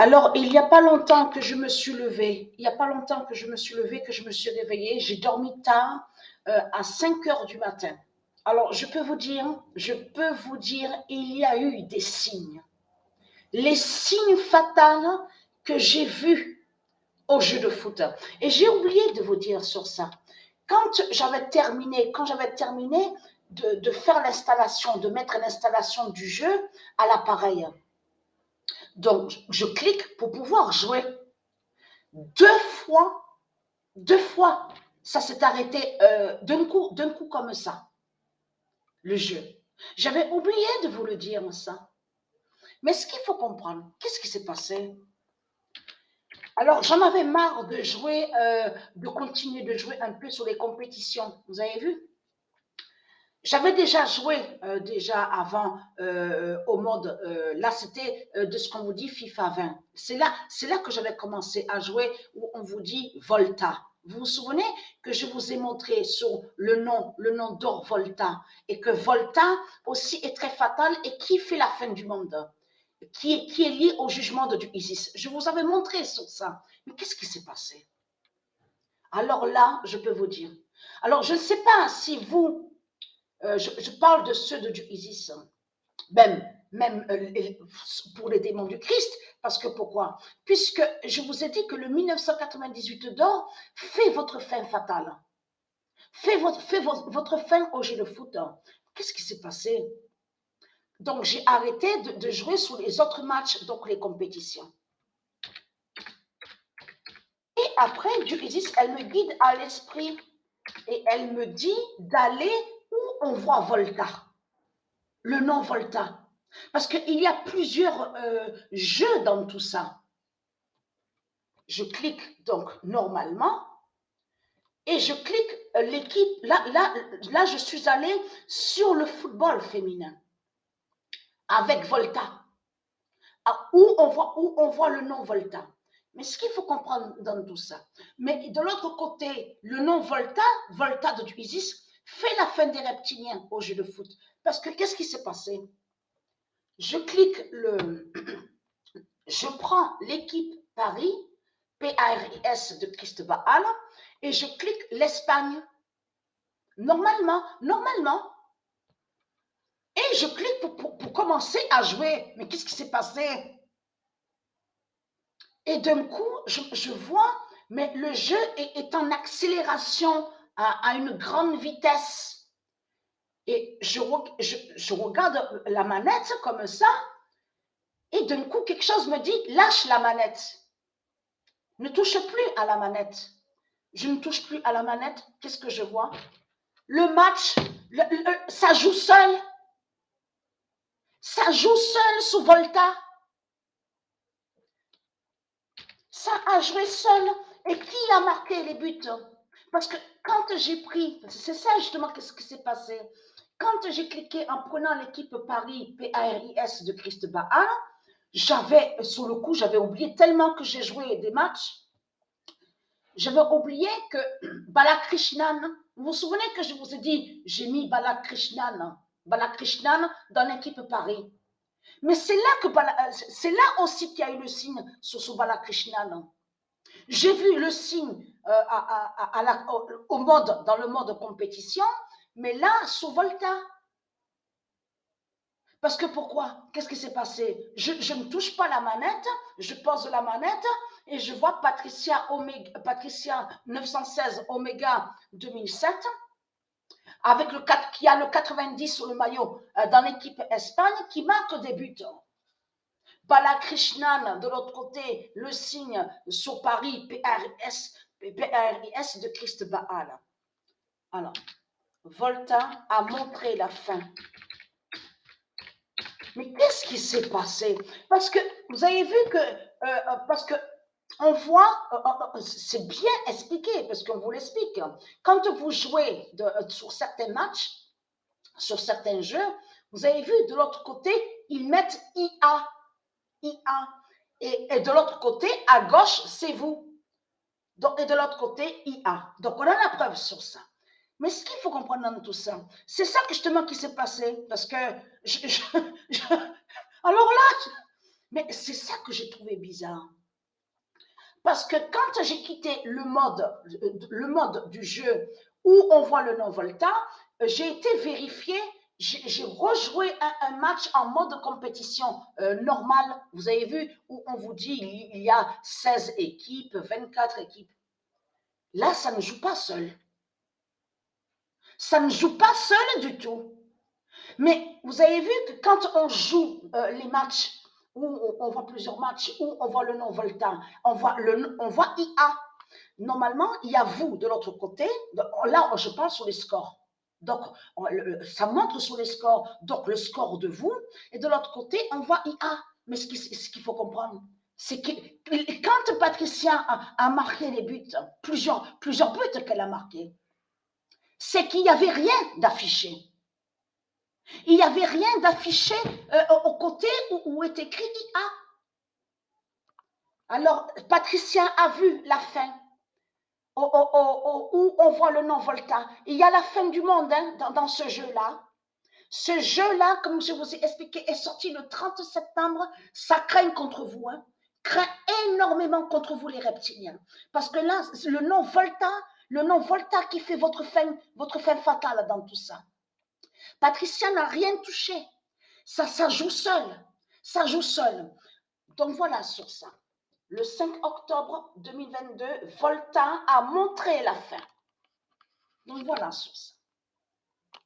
Alors, il n'y a pas longtemps que je me suis levée, il n'y a pas longtemps que je me suis levée, que je me suis réveillée, j'ai dormi tard, à 5 heures du matin. Alors, je peux vous dire, il y a eu des signes. Les signes fatals que j'ai vus au jeu de foot. Et j'ai oublié de vous dire sur ça. Quand j'avais terminé de faire l'installation, de mettre l'installation du jeu à l'appareil, donc je clique pour pouvoir jouer. Deux fois, deux fois, ça s'est arrêté d'un coup comme ça, le jeu. J'avais oublié de vous le dire, ça. Mais ce qu'il faut comprendre, qu'est-ce qui s'est passé? Alors, j'en avais marre de jouer, de continuer de jouer un peu sur les compétitions. Vous avez vu? J'avais déjà joué déjà avant au mode, là c'était de ce qu'on vous dit FIFA 20. C'est là que j'avais commencé à jouer où on vous dit Volta. Vous vous souvenez que je vous ai montré sur le nom d'or Volta, et que Volta aussi est très fatal et qui fait la fin du monde, qui est lié au jugement du Isis. Je vous avais montré sur ça. Mais qu'est-ce qui s'est passé? Alors là, je peux vous dire. Alors je ne sais pas si vous, je parle de ceux du Isis, même pour les démons du Christ, parce que pourquoi? Puisque je vous ai dit que le 1998 d'or fait votre fin fatale, fait votre fin au jeu de foot. Qu'est-ce qui s'est passé? Donc j'ai arrêté de jouer sur les autres matchs, donc les compétitions. Et après, du Isis, elle me guide à l'esprit et elle me dit d'aller où on voit Volta, le nom Volta. Parce qu'il y a plusieurs jeux dans tout ça. Je clique donc normalement et je clique l'équipe. Là, je suis allée sur le football féminin avec Volta, où on voit le nom Volta. Mais ce qu'il faut comprendre dans tout ça, mais de l'autre côté, le nom Volta de Isis, fait la fin des reptiliens au jeu de foot. Parce que qu'est-ce qui s'est passé? Je clique je prends l'équipe Paris, PARIS de Christ Baal, et je clique l'Espagne. Normalement. Et je clique pour commencer à jouer. Mais qu'est-ce qui s'est passé? Et d'un coup, je vois, mais le jeu est en accélération à une grande vitesse. Et je regarde la manette comme ça, et d'un coup, quelque chose me dit, lâche la manette. Ne touche plus à la manette. Je ne touche plus à la manette. Qu'est-ce que je vois? Le match, ça joue seul. Ça joue seul sous Volta. Ça a joué seul. Et qui a marqué les buts? Parce que quand j'ai pris, c'est ça justement qu'est-ce qui s'est passé. Quand j'ai cliqué en prenant l'équipe Paris, PARIS de Christ Baal, sur le coup, j'avais oublié tellement que j'ai joué des matchs. J'avais oublié que Balakrishnan, vous vous souvenez que je vous ai dit, j'ai mis Balakrishnan dans l'équipe Paris. Mais c'est là aussi qu'il y a eu le signe sur Balakrishnan. J'ai vu le signe dans le mode compétition, mais là, sous Volta. Parce que pourquoi? Qu'est-ce qui s'est passé? Je ne touche pas la manette, je pose la manette et je vois Patricia 916 Omega 2007 avec qui a le 90 sur le maillot dans l'équipe Espagne qui marque des buts. Balakrishnan, de l'autre côté, le signe sur Paris, PRIS de Christ Baal. Alors, Volta a montré la fin. Mais qu'est-ce qui s'est passé? Parce que vous avez vu que, parce que on voit, c'est bien expliqué, parce qu'on vous l'explique. Quand vous jouez sur certains matchs, sur certains jeux, vous avez vu de l'autre côté, ils mettent IA. Et de l'autre côté, à gauche, c'est vous. Donc, et de l'autre côté, IA. Donc, on a la preuve sur ça. Mais ce qu'il faut comprendre dans tout ça, c'est ça justement qui s'est passé. Parce que alors là, Mais c'est ça que j'ai trouvé bizarre. Parce que quand j'ai quitté le mode du jeu où on voit le non-volta, j'ai été vérifié, j'ai rejoué un match en mode compétition normal. Vous avez vu où on vous dit il y a 16 équipes, 24 équipes. Là, ça ne joue pas seul. Ça ne joue pas seul du tout. Mais vous avez vu que quand on joue les matchs, où on voit plusieurs matchs, où on voit le non-volta, on voit IA. Normalement, il y a vous de l'autre côté. Là, je parle sur les scores. Donc, ça montre sur les scores, donc le score de vous. Et de l'autre côté, on voit IA. Mais ce qu'il faut comprendre, c'est que quand Patricia a marqué les buts, plusieurs buts qu'elle a marqués, c'est qu'il n'y avait rien d'affiché. Il n'y avait rien d'affiché au côté où est écrit IA. Alors, Patricia a vu la fin, où on voit le non-volta. Il y a la fin du monde dans ce jeu-là. Ce jeu-là, comme je vous ai expliqué, est sorti le 30 septembre. Ça craint contre vous. Craint énormément contre vous, les reptiliens. Parce que là, le non-volta qui fait votre fin fatale dans tout ça. Patricia n'a rien touché. Ça joue seul. Ça joue seul. Donc voilà sur ça. Le 5 octobre 2022, Volta a montré la fin. Donc voilà sur ça.